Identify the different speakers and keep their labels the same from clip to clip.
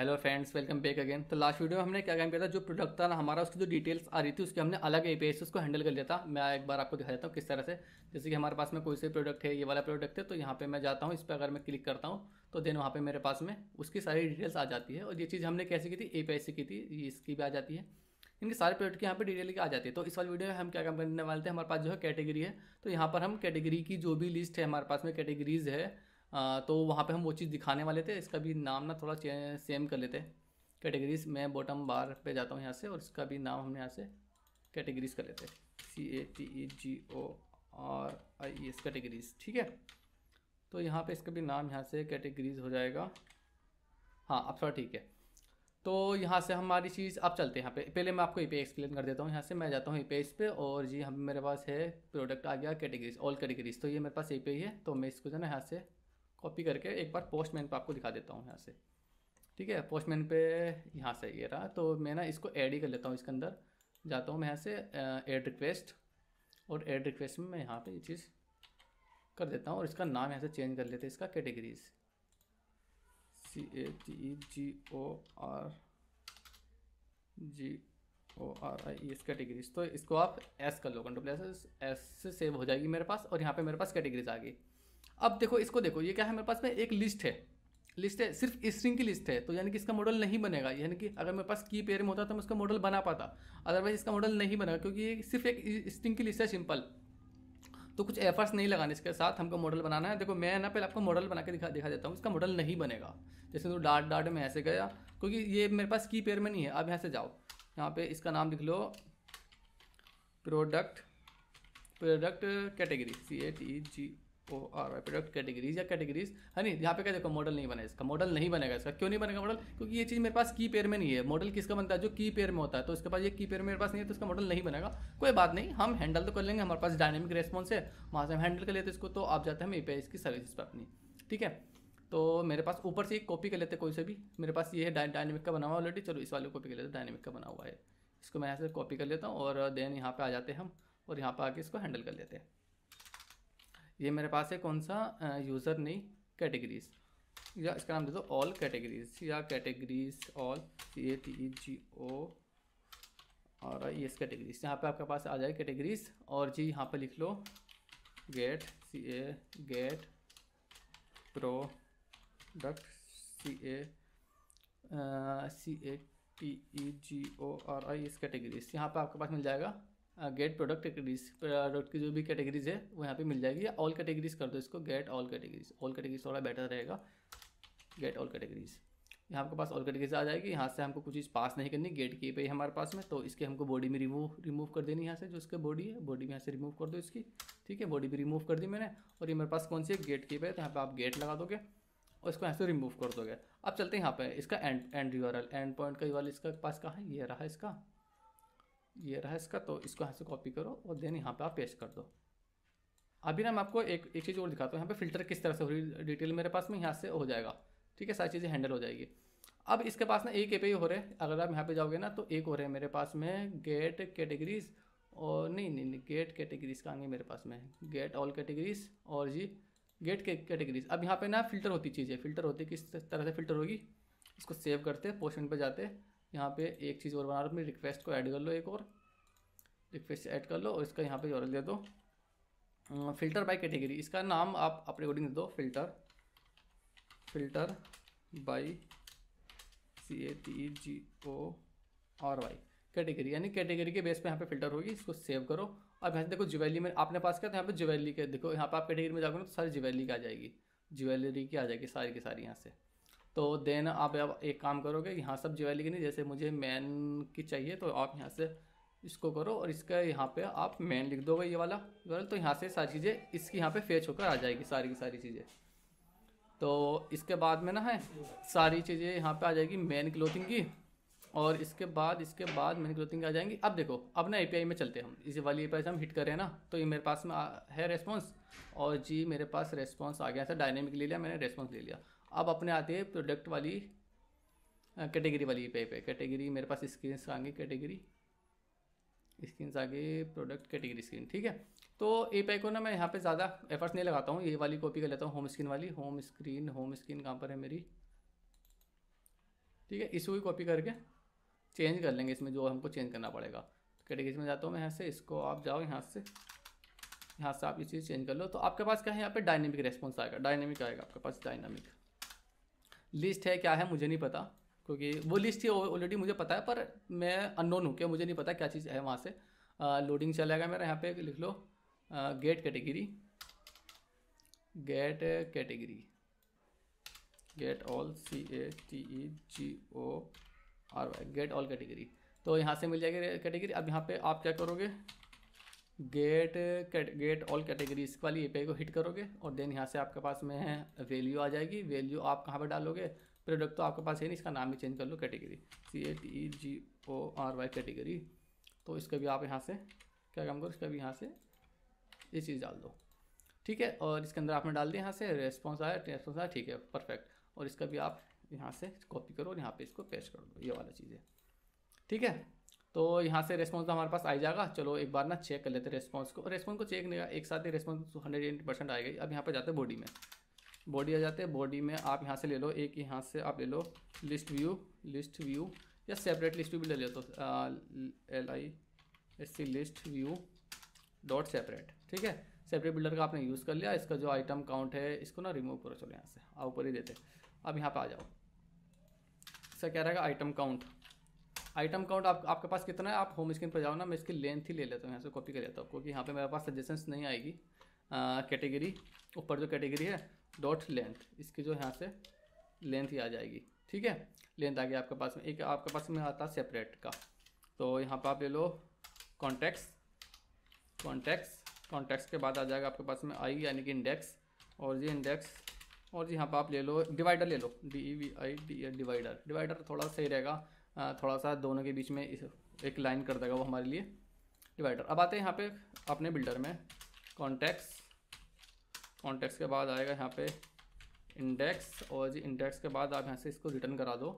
Speaker 1: Hello friends, welcome back again. तो last video में हमने क्या काम किया था, जो प्रोडक्ट था ना हमारा, उसकी जो डिटेल्स आ रही थी उसके हमने अलग एपीआई से उसको हैंडल कर लिया था। मैं एक बार आपको दिखा देता हूँ किस तरह से। जैसे कि हमारे पास में कोई से प्रोडक्ट है, ये वाला प्रोडक्ट है, तो यहाँ पे मैं जाता हूँ, इस पर अगर मैं क्लिक करता हूँ तो देन वहाँ पे मेरे पास में उसकी सारी डिटेल्स आ जाती है। और ये चीज़ हमने कैसे की थी, एपीआई से की थी, ये इसकी भी आ जाती है। इनके सारे प्रोडक्ट की यहाँ पे डिटेल आ जाती है। तो इस वाली वीडियो में हम क्या काम करने वाले थे, हमारे पास जो है कैटेगरी है, तो यहाँ पर हम कैटेगरी की जो भी लिस्ट है हमारे पास में कैटेगरीज है, तो वहाँ पे हम वो चीज़ दिखाने वाले थे। इसका भी नाम ना थोड़ा सेम कर लेते हैं। कैटेगरीज मैं बॉटम बार पे जाता हूँ यहाँ से, और इसका भी नाम हमने यहाँ से कैटेगरीज कर लेते हैं, CATEGORIES कैटेगरीज। ठीक है, तो यहाँ पे इसका भी नाम यहाँ से कैटेगरीज हो जाएगा। हाँ, अब थोड़ा ठीक है। तो यहाँ से हमारी चीज़ अब चलते हैं यहाँ पे। पहले मैं आपको एपीआई एक्सप्लेन कर देता हूँ। यहाँ से मैं जाता हूँ एपीआई पे, और जी हम मेरे पास है प्रोडक्ट आ गया कैटेगरीज, ऑल कैटेगरीज। तो ये मेरे पास एपीआई है, तो मैं इसको जो है ना यहाँ से कॉपी करके एक बार पोस्टमैन पे आपको दिखा देता हूँ यहाँ से। ठीक है, पोस्टमैन पे यहाँ से ये रहा, तो मैं ना इसको ऐड ही कर लेता हूँ। इसके अंदर जाता हूँ मैं यहाँ से ऐड रिक्वेस्ट, और ऐड रिक्वेस्ट में मैं यहाँ पे ये चीज़ कर देता हूँ, और इसका नाम यहाँ से चेंज कर लेते हैं, इसका कैटेगरीज, CATEGORIES कैटेगरीज। तो इसको आप एस कर लो, कंट्रोल एस से सेव हो जाएगी मेरे पास, और यहाँ पे मेरे पास कैटेगरीज आ गई। अब देखो, इसको देखो, ये क्या है, मेरे पास में एक लिस्ट है, सिर्फ स्ट्रिंग की लिस्ट है। तो यानी कि इसका मॉडल नहीं बनेगा। यानी कि अगर मेरे पास की पेयर में होता तो मैं इसका मॉडल बना पाता, अदरवाइज इसका मॉडल नहीं बनेगा, क्योंकि ये सिर्फ एक स्ट्रिंग की लिस्ट है, सिंपल। तो कुछ एफर्ट्स नहीं लगाने इसके साथ, हमको मॉडल बनाना है। देखो मैं ना पहले आपको मॉडल बना के दिखा देता हूँ। इसका मॉडल नहीं बनेगा। जैसे तो डाट में ऐसे गया, क्योंकि ये मेरे पास की पेयर में नहीं है। अब यहाँ से जाओ, यहाँ पे इसका नाम लिख लो, product category, CATEGORI product categories या कैटेगरीज है नहीं। यहाँ पे क्या देखो, मॉडल नहीं बना, इसका मॉडल नहीं बनेगा। इसका क्यों नहीं बनेगा मॉडल, क्योंकि ये चीज़ मेरे पास की पेयर में नहीं है। मॉडल किसका बनता है, जो की पेयर में होता है। तो इसके पास ये की पेयर मेरे पास नहीं है, तो इसका मॉडल नहीं बनेगा। कोई बात नहीं, हम हैंडल तो कर लेंगे, हमारे पास डायनेमिक रेस्पॉन्स है, वहाँ से हम हैंडल कर लेते हैं इसको। तो आप जाते हैं हम एपीआई की सर्विसेज पर अपनी। ठीक है, तो मेरे पास ऊपर से एक कॉपी कर लेते हैं कोई से भी। मेरे पास ये है डायनेमिक का बना हुआ ऑलरेडी। चलो इस वाले को कॉपी कर लेते हैं, डायनेमिक का बना हुआ है। इसको मैं यहाँ से कॉपी कर लेता हूँ, और देन यहाँ पे आ जाते हैं हम, और यहाँ पे आके इसको हैंडल कर लेते हैं। ये मेरे पास है कौन सा, यूज़र नहीं, कैटेगरीज, या इसका नाम दे दो ऑल कैटेगरीज, या कैटेगरीज ऑल, CATEGORIES कैटेगरीज। यहाँ पे आपके पास आ जाए कैटेगरीज, और जी यहाँ पे लिख लो गेट प्रोडक्ट, CATEGORIES कैटेगरीज। यहाँ पे आपके पास मिल जाएगा गेट प्रोडक्ट कैटेगरीज। प्रोडक्ट की जो भी कैटेगरीज है वो यहाँ पे मिल जाएगी, या ऑल कैटेगरीज कर दो इसको, get all categories. All categories थोड़ा बेटर रहेगा, गेट ऑल कैटेगरीज। यहाँ आपके पास ऑल कैटेगरीज आ जाएगी। यहाँ से हमको कुछ चीज़ पास नहीं करनी, गेट की पे हमारे पास में, तो इसके हमको बॉडी में रिमूव कर देनी। यहाँ से जो इसका बॉडी है, बॉडी में यहाँ से रिमूव कर दो इसकी। ठीक है, बॉडी भी रिमूव कर दी मैंने। और ये मेरे पास कौन सी है, गेट की पे, तो यहाँ पे आप गेट लगा दोगे और इसको यहाँ से रिमूव कर दोगे। अब चलते हैं यहाँ पे, इसका एंड यूआरएल, एंड पॉइंट का यूआरएल इसका पास कहाँ है, ये रहा इसका, ये रहा इसका। तो इसको यहाँ से कॉपी करो, और देन यहाँ पे आप पेस्ट कर दो। अभी ना मैं आपको एक चीज़ और दिखाता हूँ, यहाँ पे फिल्टर किस तरह से हो रही है, डिटेल मेरे पास में यहाँ से हो जाएगा। ठीक है, सारी चीज़ें हैंडल हो जाएगी। अब इसके पास ना एक एपीआई हो रहा है, अगर आप यहाँ पे जाओगे ना तो एक हो रहे हैं मेरे पास में, गेट कैटेगरीज, और नहीं, गेट कैटेगरीज का आगे मेरे पास में गेट ऑल कैटेगरीज, और जी गेट कैटेगरीज। अब यहाँ पे ना फिल्टर होती चीज़ें, फिल्टर होती किस तरह से फिल्टर होगी, इसको सेव करते, पोस्टमैन पे जाते, यहाँ पे एक चीज़ और बना लो, अपनी रिक्वेस्ट को ऐड कर लो, एक और रिक्वेस्ट ऐड कर लो, और इसका यहाँ पे यूआरएल दे दो, फिल्टर बाय कैटेगरी। इसका नाम आप अपने अकॉर्डिंग दे दो, फिल्टर बाय CATEGORI कैटेगरी, यानी कैटेगरी के बेस पे यहाँ पे फिल्टर होगी। इसको सेव करो। अब यहाँ से देखो ज्वेलरी में आपने पास किया, तो यहाँ पे ज्वेलरी के देखो, यहाँ पे आप कैटेगरी में जाओगे ना तो सारी ज्वेलरी की आ जाएगी, ज्वेलरी की आ जाएगी सारी की सारी यहाँ से। तो देन आप एक काम करोगे, यहाँ सब ज्वेलरी की नहीं, जैसे मुझे मैन की चाहिए, तो आप यहाँ से इसको करो, और इसका यहाँ पे आप मैन लिख दोगे, ये वाला यूआरएल। तो यहाँ से सारी चीज़ें इसकी यहाँ पे फेच होकर आ जाएगी, सारी की सारी चीज़ें। तो इसके बाद में ना है सारी चीज़ें यहाँ पे आ जाएगी मैन क्लोथिंग की, और इसके बाद मैन क्लोथिंग आ जाएंगी। अब देखो, अब ना एपीआई में चलते हैं हम, इसी वाली एपीआई से हम हिट करें ना, तो ये मेरे पास में है रेस्पॉन्स, और जी मेरे पास रेस्पॉन्स आ गया था, डायनेमिक ले लिया मैंने, रेस्पॉन्स ले लिया। अब अपने आते हैं प्रोडक्ट वाली कैटेगरी वाली एपीआई पे। कैटेगरी मेरे पास स्क्रीन आ गई, कैटेगरी स्क्रीन आ गई, प्रोडक्ट कैटेगरी स्क्रीन। ठीक है, तो एपीआई को ना मैं यहाँ पे ज़्यादा एफर्ट्स नहीं लगाता हूँ, ये वाली कॉपी कर लेता हूँ, होम स्क्रीन वाली। होम स्क्रीन कहाँ पर है मेरी, ठीक है, इसको भी कॉपी करके चेंज कर लेंगे इसमें जो हमको चेंज करना पड़ेगा। तो कैटेगरीज में जाता हूँ मैं यहाँ से, इसको आप जाओ यहाँ से आप ये चीज़ चेंज कर लो। तो आपके पास क्या है यहाँ पे डायनेमिक रेस्पॉन्स आएगा, डायनेमिक आएगा आपके पास। डायनेमिक लिस्ट है क्या है मुझे नहीं पता, क्योंकि वो लिस्ट ही ऑलरेडी मुझे पता है, पर मैं अननोन हूँ, क्या मुझे नहीं पता क्या चीज़ है वहाँ से। लोडिंग चलेगा मेरा, यहाँ पे लिख लो get category, get category, get all CATEGORY, get all category. तो यहाँ से मिल जाएगी कैटेगरी। अब यहाँ पे आप क्या करोगे, गेट ऑल कैटेगरीज वाली API को हिट करोगे और देन यहाँ से आपके पास में है वैल्यू आ जाएगी। वैल्यू आप कहाँ पे डालोगे, प्रोडक्ट तो आपके पास है नहीं, इसका नाम भी चेंज कर लो, कैटेगरी CATEGORY कैटेगरी। तो इसका भी आप यहाँ से क्या काम करो, इसका भी यहाँ से ये चीज़ डाल दो, ठीक है। और इसके अंदर आपने डाल दिया यहाँ से रेस्पॉन्स आया, ठीक है, परफेक्ट। और इसका भी आप यहाँ से कॉपी करो और यहाँ पे इसको पेस्ट कर दो, ये वाला चीज़ है, ठीक है। तो यहाँ से रेस्पॉन्स तो हमारे पास आ जाएगा। चलो एक बार ना चेक कर लेते हैं रेस्पॉन्स को चेक नहीं, एक साथ ही रेस्पॉन्स 100% आएगा। अब यहाँ पे जाते हैं बॉडी में, बॉडी आ जाते हैं। बॉडी में आप यहाँ से ले लो एक, यहाँ से आप ले लो लिस्ट व्यू या सेपरेट लिस्ट व्यू भी ले लो, तो LIST list view dot separate, ठीक है। सेपरेट बिल्डर का आपने यूज़ कर लिया। इसका जो आइटम काउंट है इसको ना रिमूव करो, चलो यहाँ से ऊपर ही देते। अब यहाँ पे आ जाओ, इसका क्या रहेगा आइटम काउंट आपके पास कितना है। आप होम स्क्रीन पर जाओ ना, मैं इसकी लेंथ ही ले लेता हूँ, यहाँ से कॉपी कर लेता हूँ, क्योंकि यहाँ पे मेरे पास सजेशंस नहीं आएगी। कैटेगरी ऊपर जो कैटेगरी है डॉट लेंथ, इसकी जो यहाँ से लेंथ ही आ जाएगी, ठीक है। लेंथ आ गया आपके पास में। एक आपके पास में आता है सेपरेट का, तो यहाँ पर आप ले लो कॉन्टेक्स्ट के बाद आ जाएगा आपके पास में आई यानी कि इंडेक्स, और ये इंडेक्स, और यहाँ पर आप ले लो डिवाइडर, ले लो DEVIDER, डिवाइडर थोड़ा सही रहेगा, थोड़ा सा दोनों के बीच में एक लाइन कर देगा वो हमारे लिए डिवाइडर। अब आते हैं यहाँ पे अपने बिल्डर में, कॉन्टेक्स्ट के बाद आएगा यहाँ पे इंडेक्स, और जी इंडेक्स के बाद आप यहाँ से इसको रिटर्न करा दो।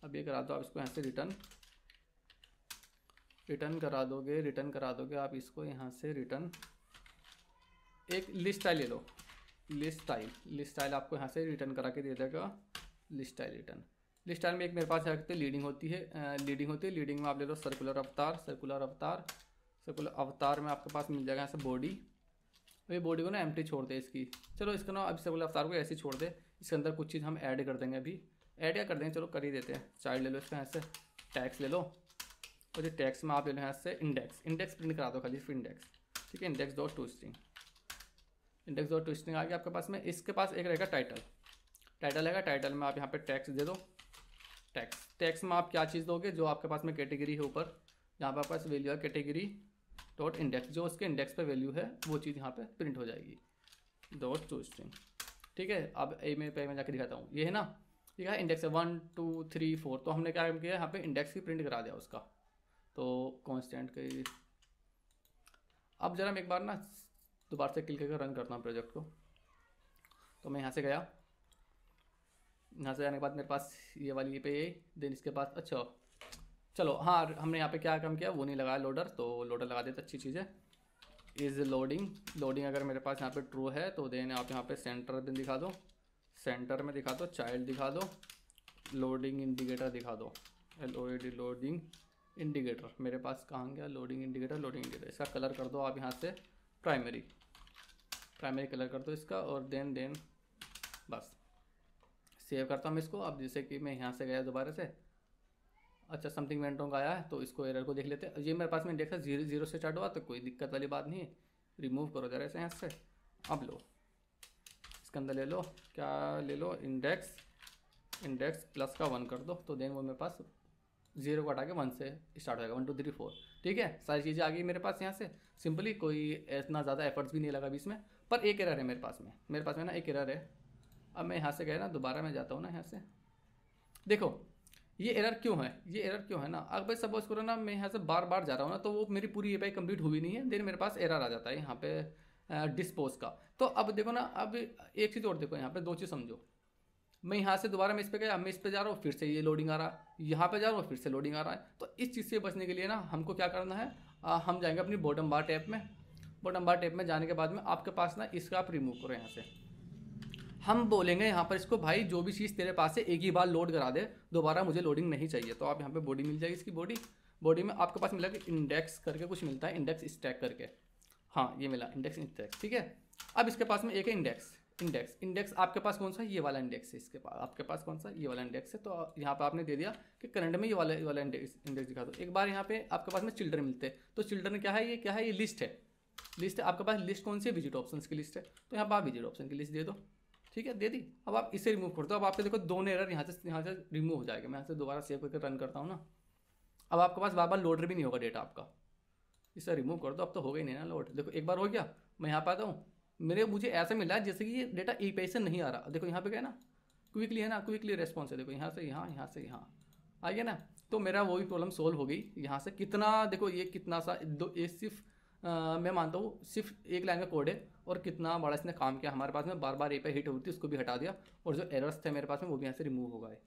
Speaker 1: अब ये करा दो आप इसको यहाँ से रिटर्न करा दोगे आप इसको यहाँ से रिटर्न। एक लिस्ट स्टाइल ले लो, लिस्ट स्टाइल आपको यहाँ से रिटर्न करा के दे देगा। लिस्ट स्टाइल में एक मेरे पास है लीडिंग होती है, लीडिंग में आप ले लो सर्कुलर अवतार में आपके पास मिल जाएगा यहाँ से बॉडी। ये बॉडी को ना एम्प्टी छोड़ दे इसकी, चलो इसको ना अभी सर्कुलर अवतार को ऐसे ही छोड़ दे। इसके अंदर कुछ चीज़ हम ऐड कर देंगे, अभी ऐड क्या कर देंगे, चलो कर ही देते हैं। चाइल्ड ले लो इसका यहाँ से, टैक्स ले लो, और ये टैक्स में आप ले लो यहाँ से इंडेक्स प्रिंट करा दो खाली, फिर इंडेक्स, ठीक है। इंडेक्स डॉट टू स्ट्रिंग आ गया आपके पास में। इसके पास एक रहेगा टाइटल रहेगा, टाइटल में आप यहाँ पे टैक्स दे दो। टैक्स में आप क्या चीज़ दोगे, जो आपके पास में कैटेगरी है ऊपर, यहाँ पर आपके पास वैल्यू है कैटेगरी डॉट इंडेक्स, जो उसके इंडेक्स पे वैल्यू है वो चीज़ यहाँ पे प्रिंट हो जाएगी, डॉट टू स्ट्रिंग, ठीक है। अब मैं जाके दिखाता हूँ, ये है ना, ठीक है, इंडेक्स है 1 2 3 4। तो हमने क्या किया, यहाँ पे इंडेक्स की प्रिंट करा दिया उसका, तो कॉन्स्टेंट के। अब जरा मैं एक बार ना दोबारा से क्लिक करके रन करता हूँ प्रोजेक्ट को। तो मैं यहाँ से गया, यहाँ से जाने के बाद मेरे पास ये वाली पे देन इसके पास, अच्छा चलो हाँ, हमने यहाँ पे क्या काम किया वो नहीं लगाया लोडर, तो लोडर लगा देते, अच्छी चीज़ है। इज़ लोडिंग अगर मेरे पास यहाँ पे ट्रू है तो देन आप यहाँ पे सेंटर में दिखा दो, चाइल्ड दिखा दो, लोडिंग इंडिकेटर दिखा दो, LOAD लोडिंग इंडिकेटर। मेरे पास कहाँ गया लोडिंग इंडिकेटर, इसका कलर कर दो आप यहाँ से प्राइमरी कलर कर दो इसका, और देन बस सेव करता हूँ इसको। अब जैसे कि मैं यहाँ से गया दोबारा से, अच्छा समथिंग वेंट रॉन्ग आया है, तो इसको एरर को देख लेते हैं। ये मेरे पास में इंडेक्स 0 से स्टार्ट हुआ, तो कोई दिक्कत वाली बात नहीं है, रिमूव करो जरा से यहाँ से। अब लो इसके अंदर ले लो, क्या ले लो, इंडेक्स प्लस का 1 कर दो, तो देन वो मेरे पास 0 को हटा के 1 से स्टार्ट होगा, 1 2 3 4, ठीक है। सारी चीज़ें आ गई मेरे पास यहाँ से सिंपली, कोई इतना ज़्यादा एफर्ट्स भी नहीं लगा अभी इसमें। पर एक एरर है मेरे पास में ना एक एरर है। अब मैं यहाँ से गया ना, दोबारा मैं जाता हूँ ना यहाँ से, देखो ये एरर क्यों है ना। अगर सपोज करो ना मैं यहाँ से बार बार जा रहा हूँ ना, तो वो मेरी पूरी API कंप्लीट हुई नहीं है, देन मेरे पास एरर आ जाता है यहाँ पे डिस्पोज का। तो अब देखो ना, अब एक चीज़ और देखो, यहाँ पे 2 चीज़ समझो। मैं यहाँ से दोबारा मैं इस पर गया, मैं इस पर जा रहा हूँ, फिर से ये लोडिंग आ रहा है, यहाँ पे जा रहा हूँ फिर से लोडिंग आ रहा है। तो इस चीज़ से बचने के लिए ना हमको क्या करना है, हम जाएंगे अपनी बॉटम बार टैब में जाने के बाद में आपके पास ना इसका आप रिमूव करो यहाँ से, हम बोलेंगे यहाँ पर इसको भाई जो भी चीज़ तेरे पास है एक ही बार लोड करा दे, दोबारा मुझे लोडिंग नहीं चाहिए। तो आप यहाँ पे बॉडी मिल जाएगी इसकी, बॉडी में आपके पास मिलेगा इंडेक्स करके कुछ मिलता है, इंडेक्स स्टैक करके, हाँ ये मिला इंडेक्स स्टैक, ठीक है। अब इसके पास में एक है इंडेक्स आपके पास कौन सा, ये वाला इंडेक्स है, इसके पास आपके पास कौन सा, ये वाला इंडेक्स है। तो यहाँ पे आपने दे दिया कि करंट में ये वाला इंडेक्स दिखा दो। एक बार यहाँ पे आपके पास में चिल्ड्रन मिलते हैं, तो चिल्ड्रन क्या है, ये लिस्ट है, आपके पास लिस्ट कौन सी है, विजिट ऑप्शंस की लिस्ट है। तो यहाँ पर आप विजिट ऑप्शन की लिस्ट दे दो, ठीक है, दे दी। अब आप इसे रिमूव कर दो। अब आपके देखो दोनों एरर यहाँ से रिमूव हो जाएगा। मैं यहाँ से दोबारा सेव करके रन करता हूँ ना, अब आपके पास बार बार लोडर भी नहीं होगा डेटा आपका। इसे रिमूव कर दो, अब तो हो गई नहीं ना लोड। देखो एक बार हो गया, मैं यहाँ पे आता हूँ, मुझे ऐसा मिला है जैसे कि ये डेटा API से नहीं आ रहा। देखो यहाँ पे क्या है ना, क्विकली है ना, क्विकली रेस्पॉन्स है। देखो यहाँ से यहाँ से यहाँ आ गया ना, तो मेरा वो भी प्रॉब्लम सोल्व हो गई। यहाँ से कितना देखो, ये कितना सा ये सिर्फ मैं मानता हूँ सिर्फ एक लाइन का कोड है, और कितना बड़ा इसने काम किया। हमारे पास में बार बार API हिट होती थी, उसको भी हटा दिया, और जो एरर्स थे मेरे पास में वो भी यहाँ से रिमूव हो गए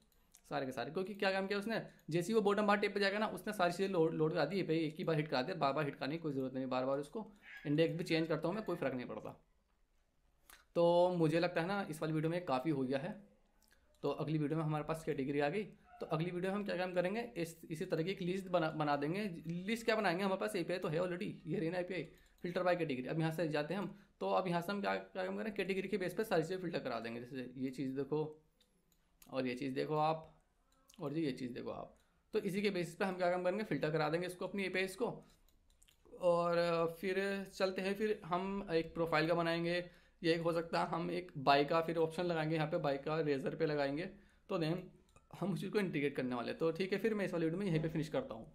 Speaker 1: सारे के सारे। क्योंकि क्या काम किया उसने, जैसे ही वो बॉटम बार टेप पे जाएगा ना, उसने सारी चीज़ें लोड करा दी। API एक ही बार हिट करा दिया, बार बार हिट करने की कोई ज़रूरत नहीं। बार बार उसको इंडेक्स भी चेंज करता हूँ मैं, कोई फ़र्क नहीं पड़ता। तो मुझे लगता है ना इस वाली वीडियो में काफ़ी हो गया है। तो अगली वीडियो में हमारे पास कैटेगरी आ गई। तो अगली वीडियो में हम क्या काम करेंगे, इसी तरह की एक लिस्ट बना देंगे। लिस्ट क्या बनाएंगे, हमारे पास API तो है ऑलरेडी, ये रही ना API, फिल्टर बाय कैटेगरी। अब यहाँ से जाते हैं हम, तो अब यहाँ से हम क्या काम करें, कैटेगरी के बेस पे सारी चीज़ें फिल्टर करा देंगे। जैसे ये चीज़ देखो, और ये चीज़ देखो आप, और ये चीज़ देखो आप। तो इसी के बेसिस पे हम क्या काम करेंगे, फिल्टर करा देंगे इसको, अपनी APIs को। और फिर चलते हैं, फिर हम एक प्रोफाइल का बनाएंगे। ये एक हो सकता है हम एक बाई का फिर ऑप्शन लगाएंगे, यहाँ पे बाई का रेजर पे लगाएंगे। तो देन हम उसी को इंटीग्रेट करने वाले हैं। तो ठीक है, फिर मैं इस वाली वीडियो में यहीं पे फिनिश करता हूँ।